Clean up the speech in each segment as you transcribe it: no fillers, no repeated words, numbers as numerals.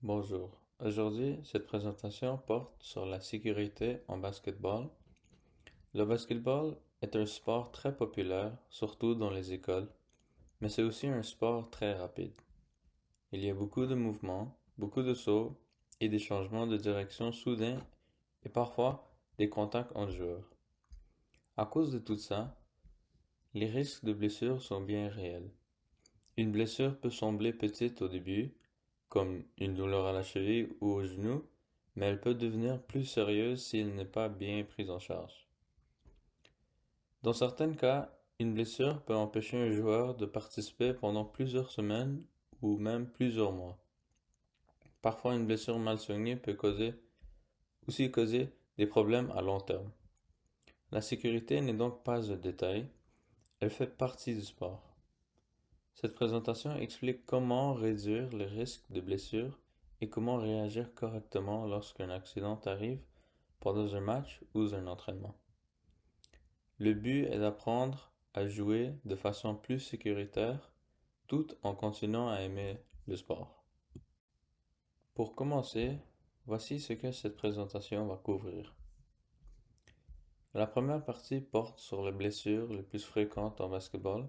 Bonjour. Aujourd'hui, cette présentation porte sur la sécurité en basketball. Le basketball est un sport très populaire, surtout dans les écoles, mais c'est aussi un sport très rapide. Il y a beaucoup de mouvements, beaucoup de sauts et des changements de direction soudains et parfois des contacts entre joueurs. À cause de tout ça, les risques de blessures sont bien réels. Une blessure peut sembler petite au début, comme une douleur à la cheville ou au genou, mais elle peut devenir plus sérieuse si elle n'est pas bien prise en charge. Dans certains cas, une blessure peut empêcher un joueur de participer pendant plusieurs semaines ou même plusieurs mois. Parfois, une blessure mal soignée peut aussi causer des problèmes à long terme. La sécurité n'est donc pas un détail, elle fait partie du sport. Cette présentation explique comment réduire le risque de blessure et comment réagir correctement lorsqu'un accident arrive pendant un match ou un entraînement. Le but est d'apprendre à jouer de façon plus sécuritaire tout en continuant à aimer le sport. Pour commencer, voici ce que cette présentation va couvrir. La première partie porte sur les blessures les plus fréquentes en basketball.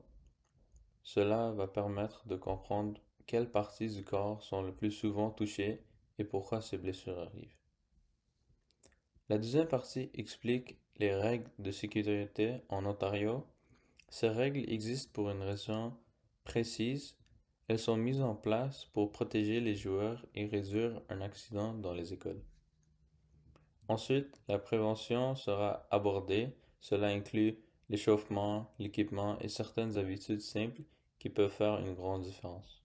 Cela va permettre de comprendre quelles parties du corps sont le plus souvent touchées et pourquoi ces blessures arrivent. La deuxième partie explique les règles de sécurité en Ontario. Ces règles existent pour une raison précise. Elles sont mises en place pour protéger les joueurs et réduire un accident dans les écoles. Ensuite, la prévention sera abordée. Cela inclut l'échauffement, l'équipement et certaines habitudes simples qui peuvent faire une grande différence.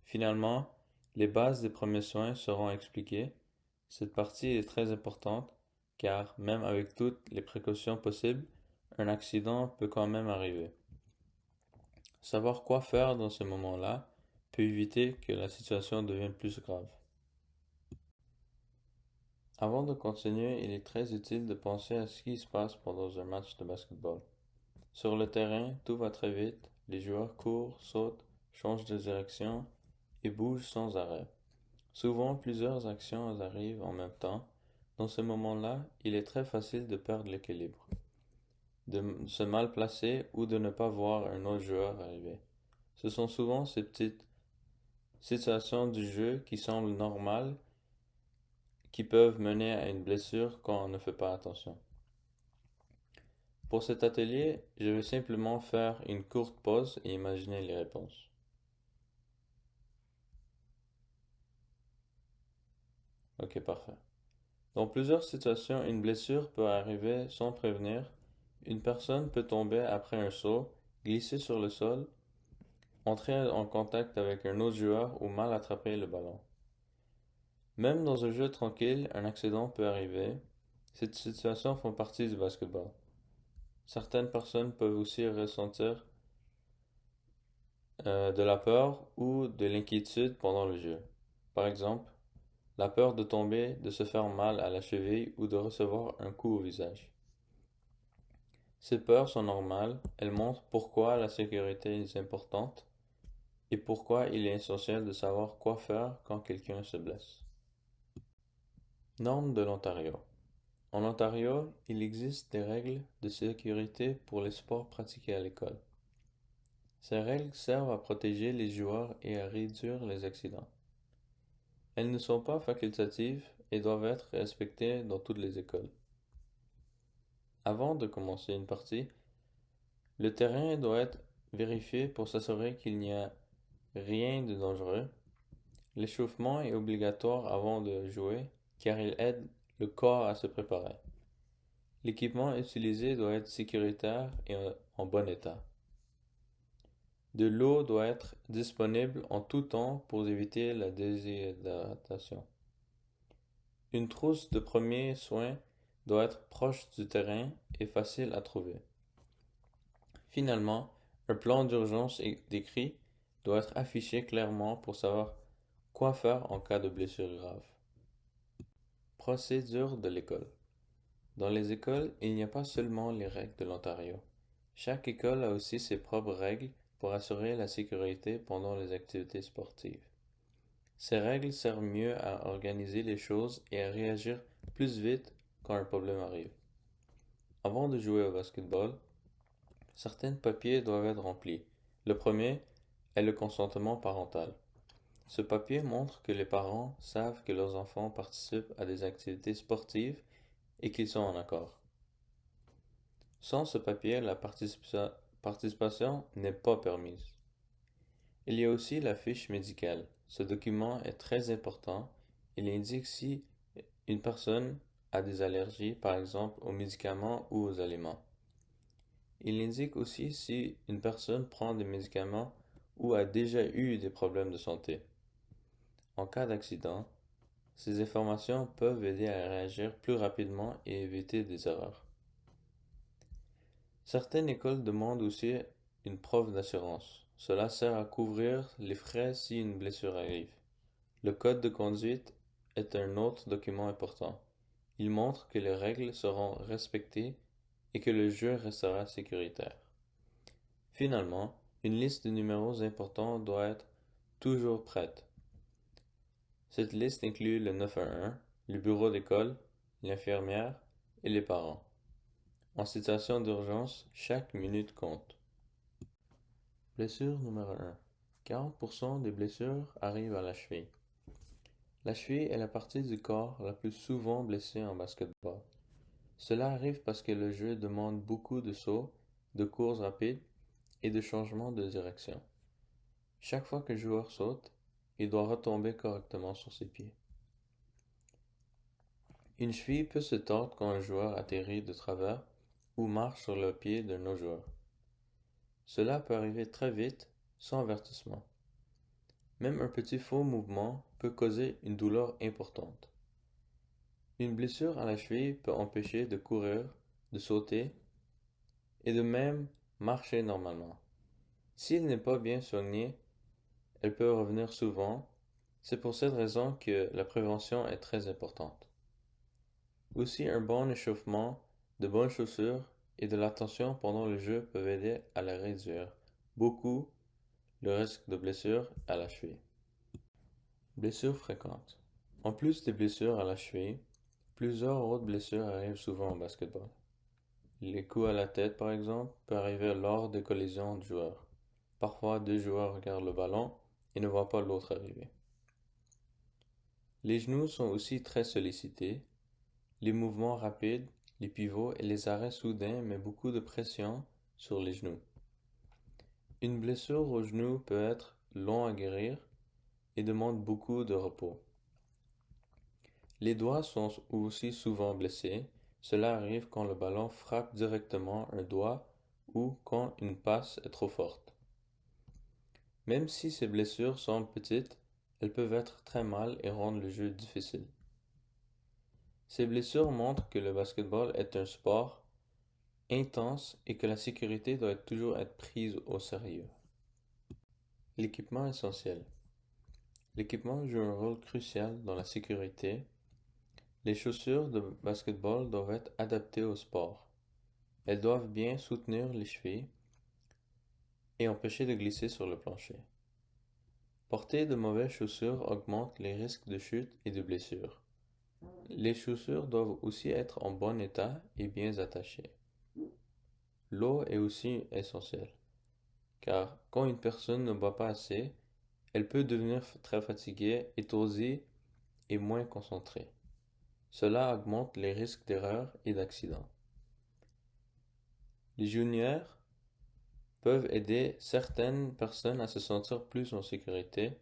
Finalement, les bases des premiers soins seront expliquées. Cette partie est très importante car même avec toutes les précautions possibles, un accident peut quand même arriver. Savoir quoi faire dans ce moment-là peut éviter que la situation devienne plus grave. Avant de continuer, il est très utile de penser à ce qui se passe pendant un match de basketball. Sur le terrain, tout va très vite, les joueurs courent, sautent, changent de direction et bougent sans arrêt. Souvent, plusieurs actions arrivent en même temps. Dans ce moment-là, il est très facile de perdre l'équilibre, de se mal placer ou de ne pas voir un autre joueur arriver. Ce sont souvent ces petites situations du jeu qui semblent normales qui peuvent mener à une blessure quand on ne fait pas attention. Pour cet atelier, je vais simplement faire une courte pause et imaginer les réponses. Ok, parfait. Dans plusieurs situations, une blessure peut arriver sans prévenir. Une personne peut tomber après un saut, glisser sur le sol, entrer en contact avec un autre joueur ou mal attraper le ballon. Même dans un jeu tranquille, un accident peut arriver. Ces situations font partie du basketball. Certaines personnes peuvent aussi ressentir de la peur ou de l'inquiétude pendant le jeu. Par exemple, la peur de tomber, de se faire mal à la cheville ou de recevoir un coup au visage. Ces peurs sont normales, elles montrent pourquoi la sécurité est importante et pourquoi il est essentiel de savoir quoi faire quand quelqu'un se blesse. Normes de l'Ontario. En Ontario, il existe des règles de sécurité pour les sports pratiqués à l'école. Ces règles servent à protéger les joueurs et à réduire les accidents. Elles ne sont pas facultatives et doivent être respectées dans toutes les écoles. Avant de commencer une partie, le terrain doit être vérifié pour s'assurer qu'il n'y a rien de dangereux. L'échauffement est obligatoire avant de jouer car il aide le corps à se préparer. L'équipement utilisé doit être sécuritaire et en bon état. De l'eau doit être disponible en tout temps pour éviter la déshydratation. Une trousse de premiers soins doit être proche du terrain et facile à trouver. Finalement, un plan d'urgence décrit doit être affiché clairement pour savoir quoi faire en cas de blessure grave. Procédure de l'école. Dans les écoles, il n'y a pas seulement les règles de l'Ontario. Chaque école a aussi ses propres règles pour assurer la sécurité pendant les activités sportives. Ces règles servent mieux à organiser les choses et à réagir plus vite quand un problème arrive. Avant de jouer au basketball, certains papiers doivent être remplis. Le premier est le consentement parental. Ce papier montre que les parents savent que leurs enfants participent à des activités sportives et qu'ils sont en accord. Sans ce papier, la participation n'est pas permise. Il y a aussi la fiche médicale. Ce document est très important. Il indique si une personne a des allergies, par exemple aux médicaments ou aux aliments. Il indique aussi si une personne prend des médicaments ou a déjà eu des problèmes de santé. En cas d'accident, ces informations peuvent aider à réagir plus rapidement et éviter des erreurs. Certaines écoles demandent aussi une preuve d'assurance. Cela sert à couvrir les frais si une blessure arrive. Le code de conduite est un autre document important. Il montre que les règles seront respectées et que le jeu restera sécuritaire. Finalement, une liste de numéros importants doit être toujours prête. Cette liste inclut le 911, le bureau d'école, l'infirmière et les parents. En situation d'urgence, chaque minute compte. Blessure numéro 1. 40% des blessures arrivent à la cheville. La cheville est la partie du corps la plus souvent blessée en basketball. Cela arrive parce que le jeu demande beaucoup de sauts, de courses rapides et de changements de direction. Chaque fois que le joueur saute, il doit retomber correctement sur ses pieds. Une cheville peut se tordre quand un joueur atterrit de travers ou marche sur le pied d'un autre joueur. Cela peut arriver très vite, sans avertissement. Même un petit faux mouvement peut causer une douleur importante. Une blessure à la cheville peut empêcher de courir, de sauter et de même marcher normalement. S'il n'est pas bien soigné, elle peut revenir souvent. C'est pour cette raison que la prévention est très importante. Aussi, un bon échauffement, de bonnes chaussures et de l'attention pendant le jeu peuvent aider à la réduire beaucoup le risque de blessure à la cheville. Blessures fréquentes. En plus des blessures à la cheville, plusieurs autres blessures arrivent souvent au basketball. Les coups à la tête, par exemple, peuvent arriver lors des collisions de joueurs. Parfois, deux joueurs regardent le ballon et ne voient pas l'autre arriver. Les genoux sont aussi très sollicités. Les mouvements rapides, les pivots et les arrêts soudains mettent beaucoup de pression sur les genoux. Une blessure au genou peut être long à guérir et demande beaucoup de repos. Les doigts sont aussi souvent blessés. Cela arrive quand le ballon frappe directement un doigt ou quand une passe est trop forte. Même si ces blessures sont petites, elles peuvent être très mal et rendre le jeu difficile. Ces blessures montrent que le basketball est un sport intense et que la sécurité doit toujours être prise au sérieux. L'équipement essentiel. L'équipement joue un rôle crucial dans la sécurité. Les chaussures de basketball doivent être adaptées au sport. Elles doivent bien soutenir les chevilles et empêcher de glisser sur le plancher. Porter de mauvaises chaussures augmente les risques de chute et de blessures. Les chaussures doivent aussi être en bon état et bien attachées. L'eau est aussi essentielle, car quand une personne ne boit pas assez, elle peut devenir très fatiguée, étourdie et moins concentrée. Cela augmente les risques d'erreurs et d'accidents. Les juniors peuvent aider certaines personnes à se sentir plus en sécurité.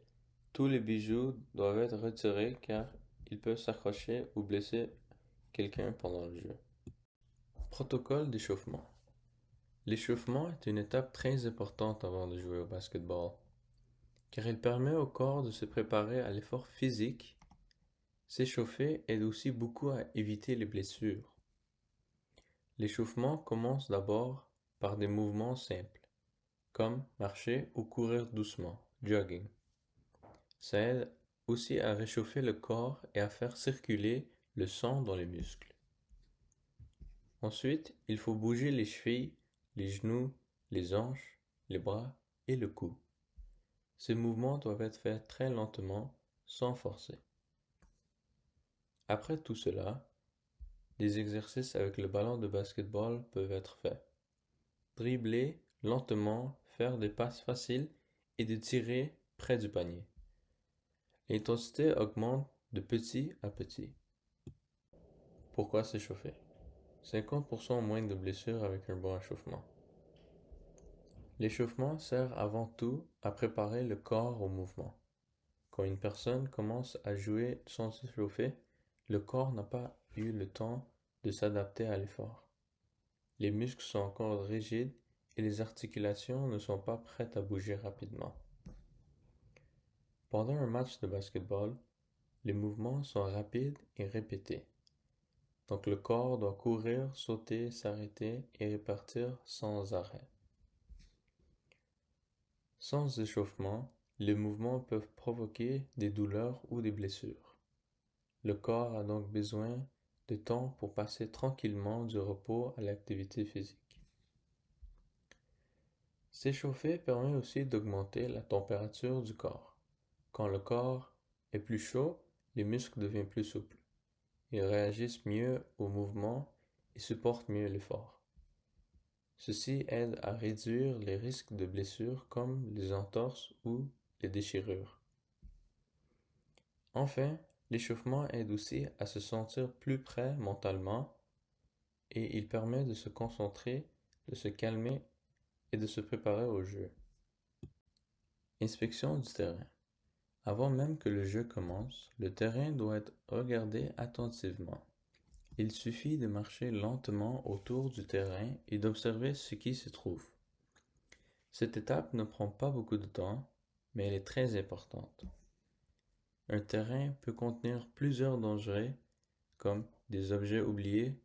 Tous les bijoux doivent être retirés car ils peuvent s'accrocher ou blesser quelqu'un pendant le jeu. Protocole d'échauffement. L'échauffement est une étape très importante avant de jouer au basketball, car il permet au corps de se préparer à l'effort physique. S'échauffer aide aussi beaucoup à éviter les blessures. L'échauffement commence d'abord par des mouvements simples, comme marcher ou courir doucement, jogging. Ça aide aussi à réchauffer le corps et à faire circuler le sang dans les muscles. Ensuite, il faut bouger les chevilles, les genoux, les hanches, les bras et le cou. Ces mouvements doivent être faits très lentement, sans forcer. Après tout cela, des exercices avec le ballon de basketball peuvent être faits. Dribbler lentement, faire des passes faciles et de tirer près du panier. L'intensité augmente de petit à petit. Pourquoi s'échauffer? 50% moins de blessures avec un bon échauffement. L'échauffement sert avant tout à préparer le corps au mouvement. Quand une personne commence à jouer sans s'échauffer, le corps n'a pas eu le temps de s'adapter à l'effort. Les muscles sont encore rigides et les articulations ne sont pas prêtes à bouger rapidement. Pendant un match de basketball, les mouvements sont rapides et répétés. Donc le corps doit courir, sauter, s'arrêter et répartir sans arrêt. Sans échauffement, les mouvements peuvent provoquer des douleurs ou des blessures. Le corps a donc besoin de temps pour passer tranquillement du repos à l'activité physique. S'échauffer permet aussi d'augmenter la température du corps. Quand le corps est plus chaud, les muscles deviennent plus souples. Ils réagissent mieux aux mouvements et supportent mieux l'effort. Ceci aide à réduire les risques de blessures comme les entorses ou les déchirures. Enfin, l'échauffement aide aussi à se sentir plus prêt mentalement et il permet de se concentrer, de se calmer et de se préparer au jeu. Inspection du terrain. Avant même que le jeu commence, le terrain doit être regardé attentivement. Il suffit de marcher lentement autour du terrain et d'observer ce qui se trouve. Cette étape ne prend pas beaucoup de temps, mais elle est très importante. Un terrain peut contenir plusieurs dangers, comme des objets oubliés,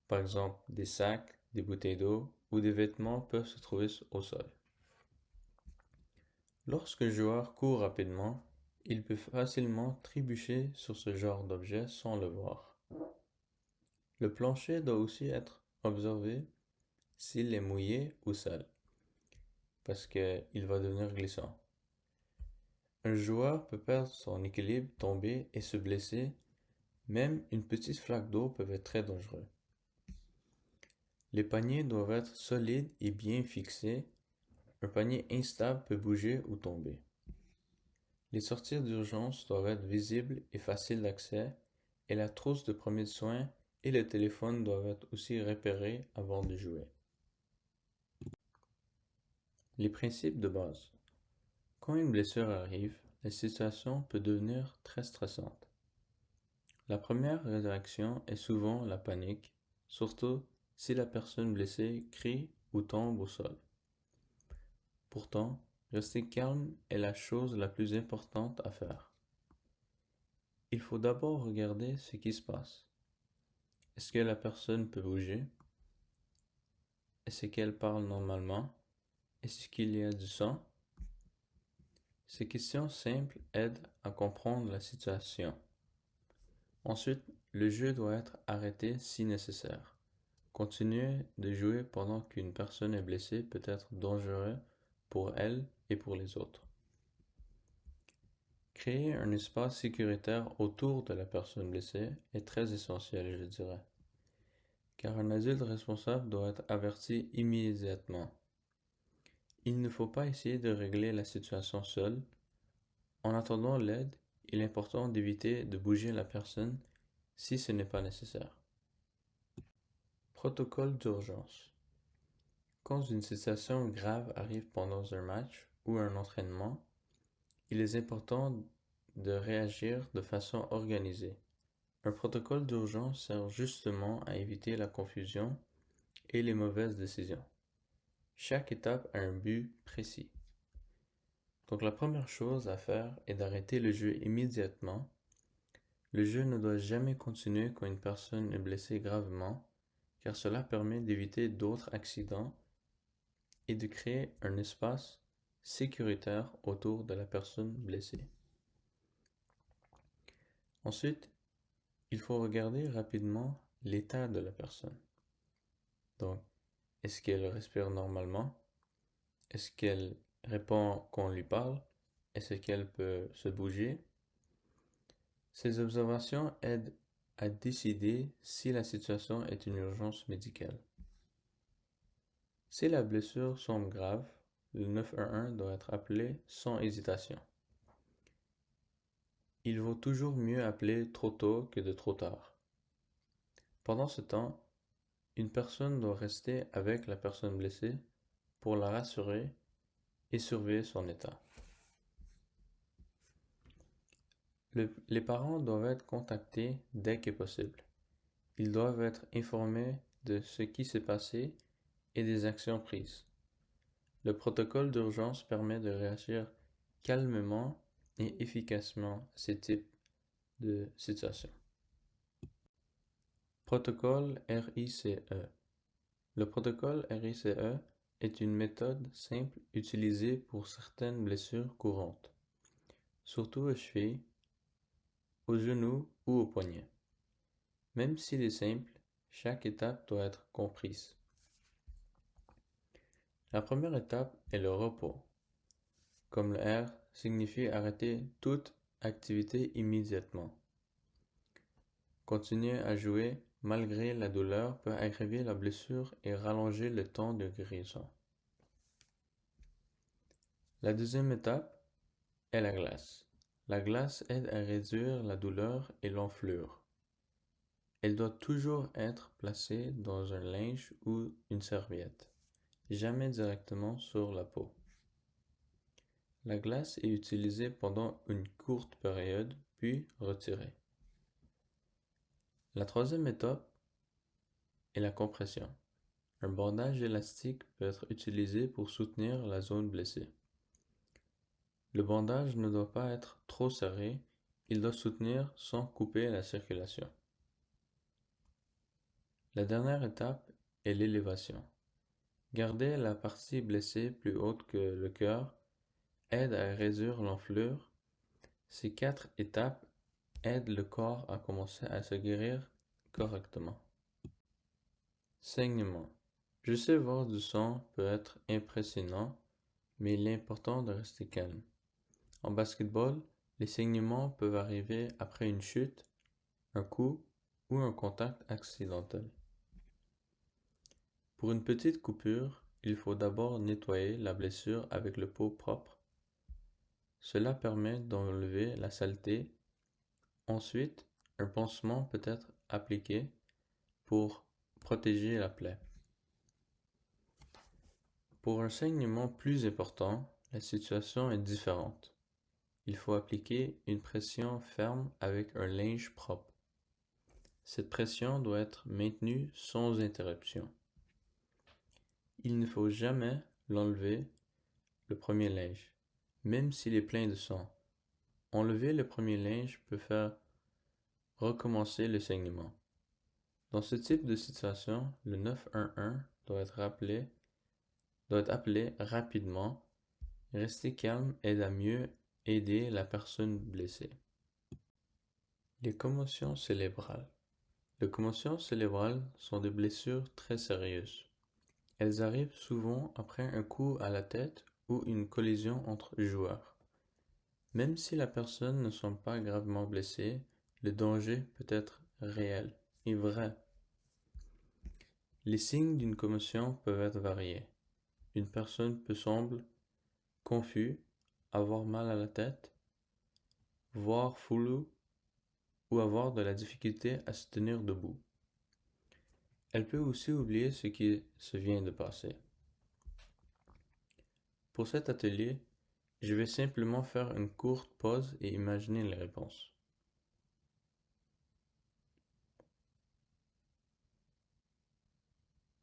par exemple des sacs, des bouteilles d'eau ou des vêtements peuvent se trouver au sol. Lorsqu'un joueur court rapidement, il peut facilement trébucher sur ce genre d'objet sans le voir. Le plancher doit aussi être observé s'il est mouillé ou sale, parce qu'il va devenir glissant. Un joueur peut perdre son équilibre, tomber et se blesser. Même une petite flaque d'eau peut être très dangereux. Les paniers doivent être solides et bien fixés. Un panier instable peut bouger ou tomber. Les sorties d'urgence doivent être visibles et faciles d'accès, et la trousse de premiers soins et le téléphone doivent être aussi repérés avant de jouer. Les principes de base. Quand une blessure arrive, la situation peut devenir très stressante. La première réaction est souvent la panique, surtout si la personne blessée crie ou tombe au sol. Pourtant, rester calme est la chose la plus importante à faire. Il faut d'abord regarder ce qui se passe. Est-ce que la personne peut bouger? Est-ce qu'elle parle normalement? Est-ce qu'il y a du sang? Ces questions simples aident à comprendre la situation. Ensuite, le jeu doit être arrêté si nécessaire. Continuer de jouer pendant qu'une personne est blessée peut être dangereux pour elle et pour les autres. Créer un espace sécuritaire autour de la personne blessée est très essentiel, je dirais, car un adulte responsable doit être averti immédiatement. Il ne faut pas essayer de régler la situation seul. En attendant l'aide, il est important d'éviter de bouger la personne si ce n'est pas nécessaire. Protocole d'urgence. Quand une situation grave arrive pendant un match ou un entraînement, il est important de réagir de façon organisée. Un protocole d'urgence sert justement à éviter la confusion et les mauvaises décisions. Chaque étape a un but précis. Donc la première chose à faire est d'arrêter le jeu immédiatement. Le jeu ne doit jamais continuer quand une personne est blessée gravement, car cela permet d'éviter d'autres accidents et de créer un espace sécuritaire autour de la personne blessée. Ensuite, il faut regarder rapidement l'état de la personne. Donc, est-ce qu'elle respire normalement? Est-ce qu'elle répond quand on lui parle? est-ce qu'elle peut se bouger? Ces observations aident à décider si la situation est une urgence médicale. Si la blessure semble grave, le 911 doit être appelé sans hésitation. Il vaut toujours mieux appeler trop tôt que de trop tard. Pendant ce temps, une personne doit rester avec la personne blessée pour la rassurer et surveiller son état. Les parents doivent être contactés dès que possible. Ils doivent être informés de ce qui s'est passé et des actions prises. Le protocole d'urgence permet de réagir calmement et efficacement à ces types de situations. Protocole RICE. Le protocole RICE est une méthode simple utilisée pour certaines blessures courantes, surtout aux chevilles, aux genoux ou aux poignets. Même s'il est simple, chaque étape doit être comprise. La première étape est le repos. Comme le R signifie arrêter toute activité immédiatement. Continuer à jouer malgré la douleur peut aggraver la blessure et rallonger le temps de guérison. La deuxième étape est la glace. La glace aide à réduire la douleur et l'enflure. Elle doit toujours être placée dans un linge ou une serviette, jamais directement sur la peau. La glace est utilisée pendant une courte période, puis retirée. La troisième étape est la compression. Un bandage élastique peut être utilisé pour soutenir la zone blessée. Le bandage ne doit pas être trop serré, il doit soutenir sans couper la circulation. La dernière étape est l'élévation. Garder la partie blessée plus haute que le cœur aide à réduire l'enflure. Ces 4 étapes aident le corps à commencer à se guérir correctement. Saignement. Je sais voir du sang peut être impressionnant, mais il est important de rester calme. En basketball, les saignements peuvent arriver après une chute, un coup ou un contact accidentel. Pour une petite coupure, il faut d'abord nettoyer la blessure avec le pot propre. Cela permet d'enlever la saleté. Ensuite, un pansement peut être appliqué pour protéger la plaie. Pour un saignement plus important, la situation est différente. Il faut appliquer une pression ferme avec un linge propre. Cette pression doit être maintenue sans interruption. Il ne faut jamais l'enlever, le premier linge, même s'il est plein de sang. Enlever le premier linge peut faire recommencer le saignement. Dans ce type de situation, le 911 doit être appelé rapidement. Rester calme aide à mieux aider la personne blessée. Les commotions cérébrales. Les commotions cérébrales sont des blessures très sérieuses. Elles arrivent souvent après un coup à la tête ou une collision entre joueurs. Même si la personne ne semble pas gravement blessée, le danger peut être réel et vrai. Les signes d'une commotion peuvent être variés. Une personne peut sembler confuse, avoir mal à la tête, voir flou ou avoir de la difficulté à se tenir debout. Elle peut aussi oublier ce qui se vient de passer. Pour cet atelier, je vais simplement faire une courte pause et imaginer les réponses.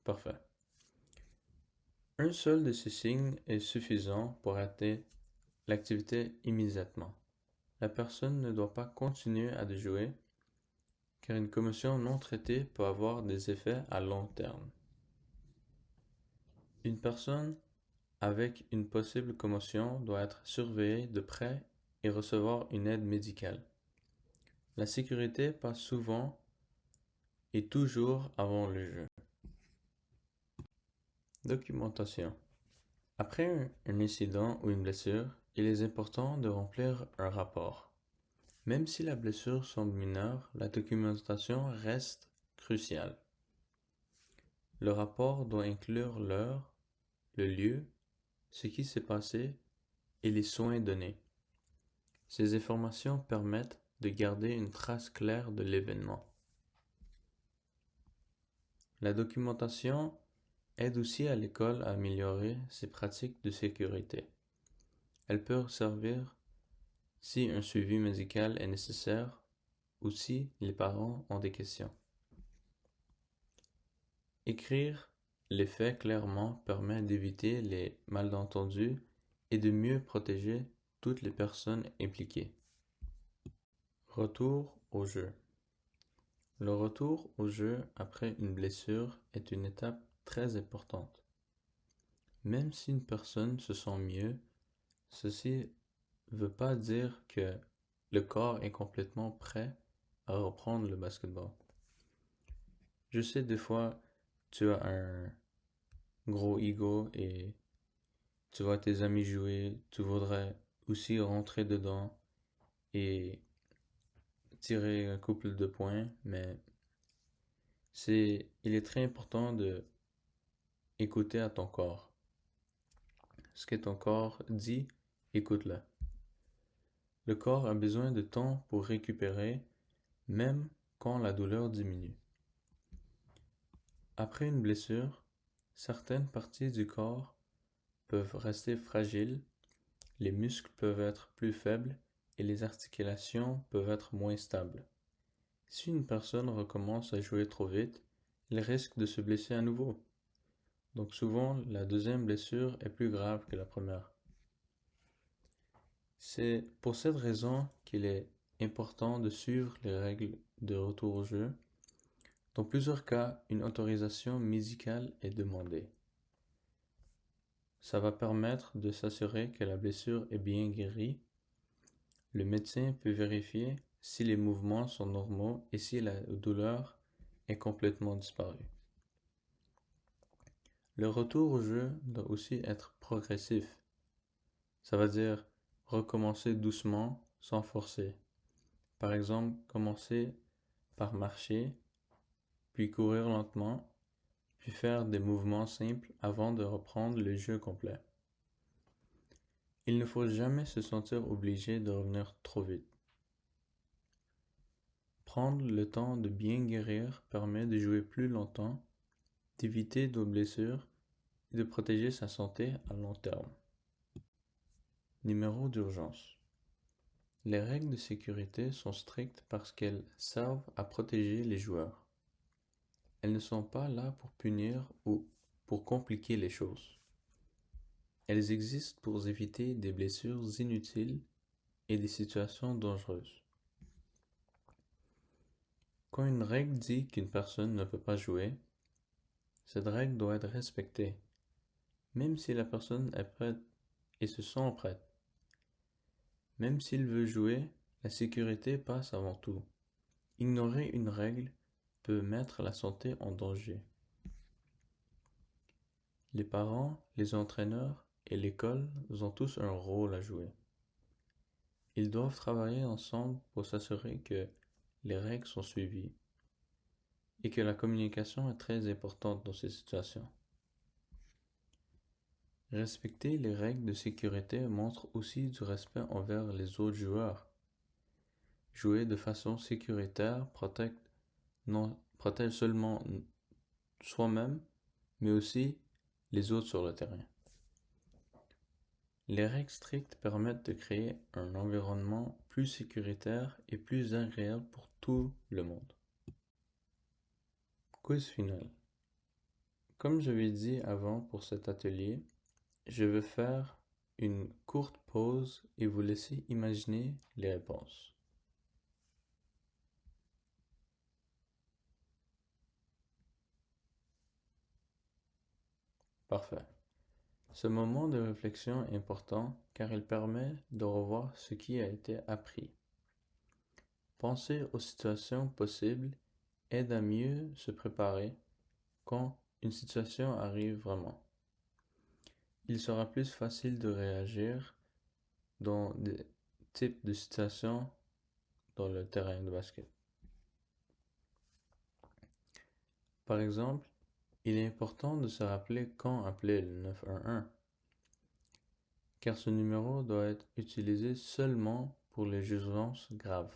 Parfait. Un seul de ces signes est suffisant pour arrêter l'activité immédiatement. La personne ne doit pas continuer à jouer, car une commotion non traitée peut avoir des effets à long terme. Une personne avec une possible commotion doit être surveillée de près et recevoir une aide médicale. La sécurité passe souvent et toujours avant le jeu. Documentation. Après un incident ou une blessure, il est important de remplir un rapport. Même si la blessure semble mineure, la documentation reste cruciale. Le rapport doit inclure l'heure, le lieu, ce qui s'est passé et les soins donnés. Ces informations permettent de garder une trace claire de l'événement. La documentation aide aussi à l'école à améliorer ses pratiques de sécurité. Elle peut servir si un suivi médical est nécessaire ou si les parents ont des questions. Écrire les faits clairement permet d'éviter les malentendus et de mieux protéger toutes les personnes impliquées. Retour au jeu. Le retour au jeu après une blessure est une étape très importante. Même si une personne se sent mieux, ceci ne veut pas dire que le corps est complètement prêt à reprendre le basketball. Je sais des fois, tu as un gros ego et tu vois tes amis jouer, tu voudrais aussi rentrer dedans et tirer un couple de points, mais il est très important de écouter à ton corps. Ce que ton corps dit, écoute-le. Le corps a besoin de temps pour récupérer, même quand la douleur diminue. Après une blessure, certaines parties du corps peuvent rester fragiles, les muscles peuvent être plus faibles et les articulations peuvent être moins stables. Si une personne recommence à jouer trop vite, elle risque de se blesser à nouveau. Donc souvent, la deuxième blessure est plus grave que la première. C'est pour cette raison qu'il est important de suivre les règles de retour au jeu. Dans plusieurs cas, une autorisation médicale est demandée. Ça va permettre de s'assurer que la blessure est bien guérie. Le médecin peut vérifier si les mouvements sont normaux et si la douleur est complètement disparue. Le retour au jeu doit aussi être progressif. Ça veut dire recommencer doucement sans forcer. Par exemple, commencer par marcher, puis courir lentement, puis faire des mouvements simples avant de reprendre le jeu complet. Il ne faut jamais se sentir obligé de revenir trop vite. Prendre le temps de bien guérir permet de jouer plus longtemps, d'éviter d'autres blessures et de protéger sa santé à long terme. Numéro d'urgence. Les règles de sécurité sont strictes parce qu'elles servent à protéger les joueurs. Elles ne sont pas là pour punir ou pour compliquer les choses. Elles existent pour éviter des blessures inutiles et des situations dangereuses. Quand une règle dit qu'une personne ne peut pas jouer, cette règle doit être respectée, même si la personne est prête et se sent prête. Même s'il veut jouer, la sécurité passe avant tout. Ignorer une règle peut mettre la santé en danger. Les parents, les entraîneurs et l'école ont tous un rôle à jouer. Ils doivent travailler ensemble pour s'assurer que les règles sont suivies et que la communication est très importante dans ces situations. Respecter les règles de sécurité montre aussi du respect envers les autres joueurs. Jouer de façon sécuritaire protège seulement soi-même, mais aussi les autres sur le terrain. Les règles strictes permettent de créer un environnement plus sécuritaire et plus agréable pour tout le monde. Quiz final. Comme je l'ai dit avant pour cet atelier, je vais faire une courte pause et vous laisser imaginer les réponses. Parfait. Ce moment de réflexion est important car il permet de revoir ce qui a été appris. Penser aux situations possibles aide à mieux se préparer quand une situation arrive vraiment. Il sera plus facile de réagir dans des types de situations dans le terrain de basket. Par exemple, il est important de se rappeler quand appeler le 911, car ce numéro doit être utilisé seulement pour les urgences graves.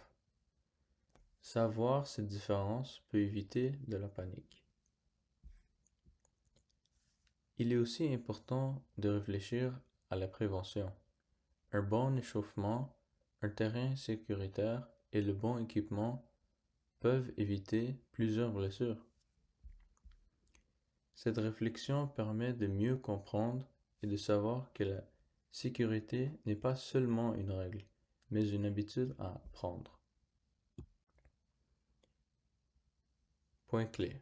Savoir cette différence peut éviter de la panique. Il est aussi important de réfléchir à la prévention. Un bon échauffement, un terrain sécuritaire et le bon équipement peuvent éviter plusieurs blessures. Cette réflexion permet de mieux comprendre et de savoir que la sécurité n'est pas seulement une règle, mais une habitude à apprendre. Point clé.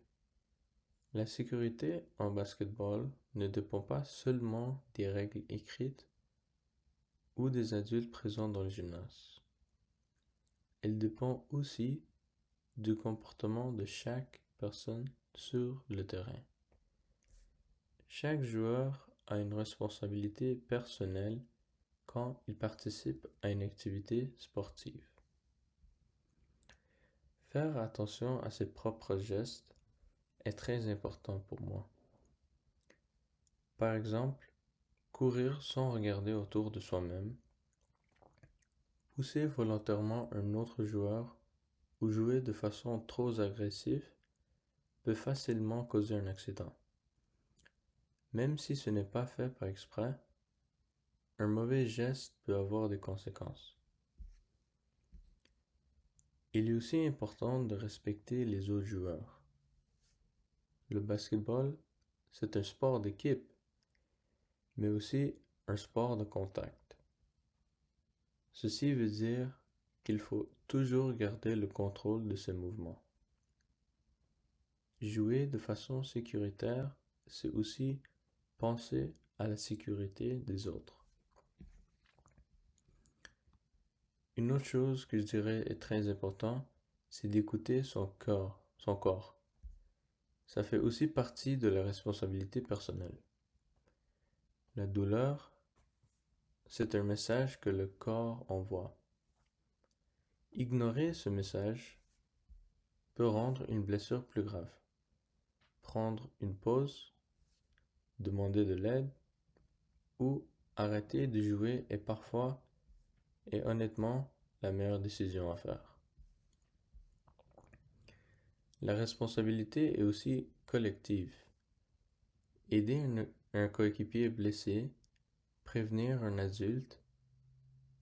La sécurité en basketball ne dépend pas seulement des règles écrites ou des adultes présents dans le gymnase. Elle dépend aussi du comportement de chaque personne sur le terrain. Chaque joueur a une responsabilité personnelle quand il participe à une activité sportive. Faire attention à ses propres gestes est très important pour moi. Par exemple, courir sans regarder autour de soi-même, pousser volontairement un autre joueur ou jouer de façon trop agressive peut facilement causer un accident. Même si ce n'est pas fait par exprès, un mauvais geste peut avoir des conséquences. Il est aussi important de respecter les autres joueurs. Le basketball, c'est un sport d'équipe, mais aussi un sport de contact. Ceci veut dire qu'il faut toujours garder le contrôle de ses mouvements. Jouer de façon sécuritaire, c'est aussi penser à la sécurité des autres. Une autre chose que je dirais est très important, c'est d'écouter son corps. Ça fait aussi partie de la responsabilité personnelle. La douleur, c'est un message que le corps envoie. Ignorer ce message peut rendre une blessure plus grave. Prendre une pause, demander de l'aide ou arrêter de jouer est parfois et honnêtement la meilleure décision à faire. La responsabilité est aussi collective. Aider un coéquipier blessé, prévenir un adulte,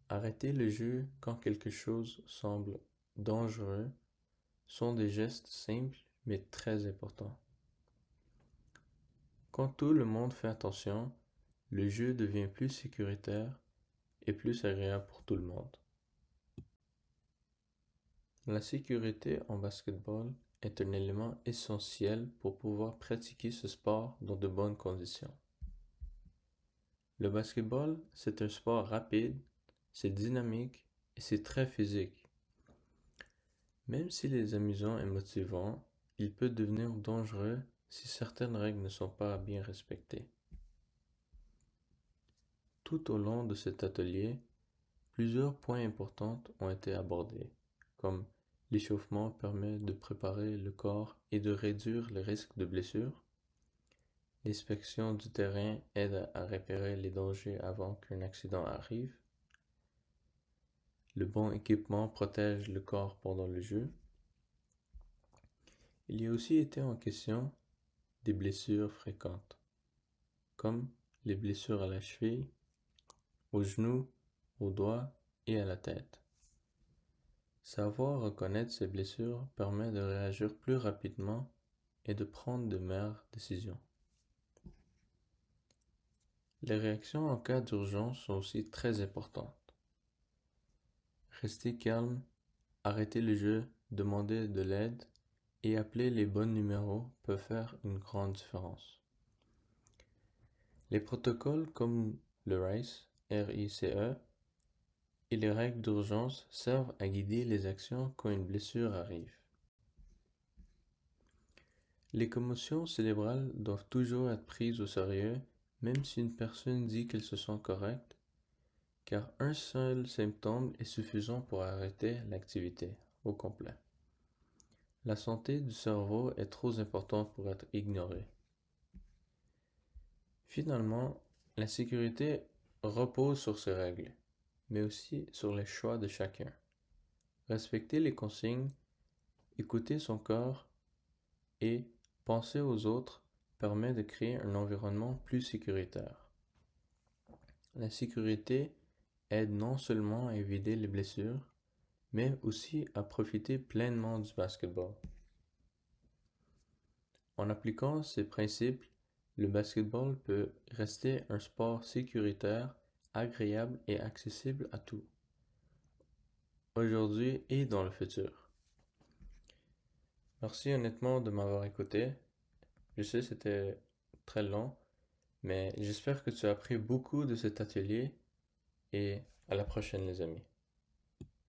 arrêter le jeu quand quelque chose semble dangereux sont des gestes simples mais très importants. Quand tout le monde fait attention, le jeu devient plus sécuritaire et plus agréable pour tout le monde. La sécurité en basketball est un élément essentiel pour pouvoir pratiquer ce sport dans de bonnes conditions. Le basketball, c'est un sport rapide, c'est dynamique et c'est très physique. Même s'il est amusant et motivant, il peut devenir dangereux si certaines règles ne sont pas bien respectées. Tout au long de cet atelier, plusieurs points importants ont été abordés, comme l'échauffement permet de préparer le corps et de réduire le risque de blessure. L'inspection du terrain aide à repérer les dangers avant qu'un accident arrive. Le bon équipement protège le corps pendant le jeu. Il y a aussi été en question des blessures fréquentes, comme les blessures à la cheville, aux genoux, aux doigts et à la tête. Savoir reconnaître ces blessures permet de réagir plus rapidement et de prendre de meilleures décisions. Les réactions en cas d'urgence sont aussi très importantes. Rester calme, arrêter le jeu, demander de l'aide et appeler les bons numéros peuvent faire une grande différence. Les protocoles comme le RICE, R-I-C-E, et les règles d'urgence servent à guider les actions quand une blessure arrive. Les commotions cérébrales doivent toujours être prises au sérieux, même si une personne dit qu'elle se sent correcte, car un seul symptôme est suffisant pour arrêter l'activité au complet. La santé du cerveau est trop importante pour être ignorée. Finalement, la sécurité repose sur ces règles, mais aussi sur les choix de chacun. Respecter les consignes, écouter son corps et penser aux autres permet de créer un environnement plus sécuritaire. La sécurité aide non seulement à éviter les blessures, mais aussi à profiter pleinement du basketball. En appliquant ces principes, le basketball peut rester un sport sécuritaire, agréable et accessible à tous, aujourd'hui et dans le futur. Merci honnêtement de m'avoir écouté. Je sais c'était très long, mais j'espère que tu as appris beaucoup de cet atelier et à la prochaine les amis.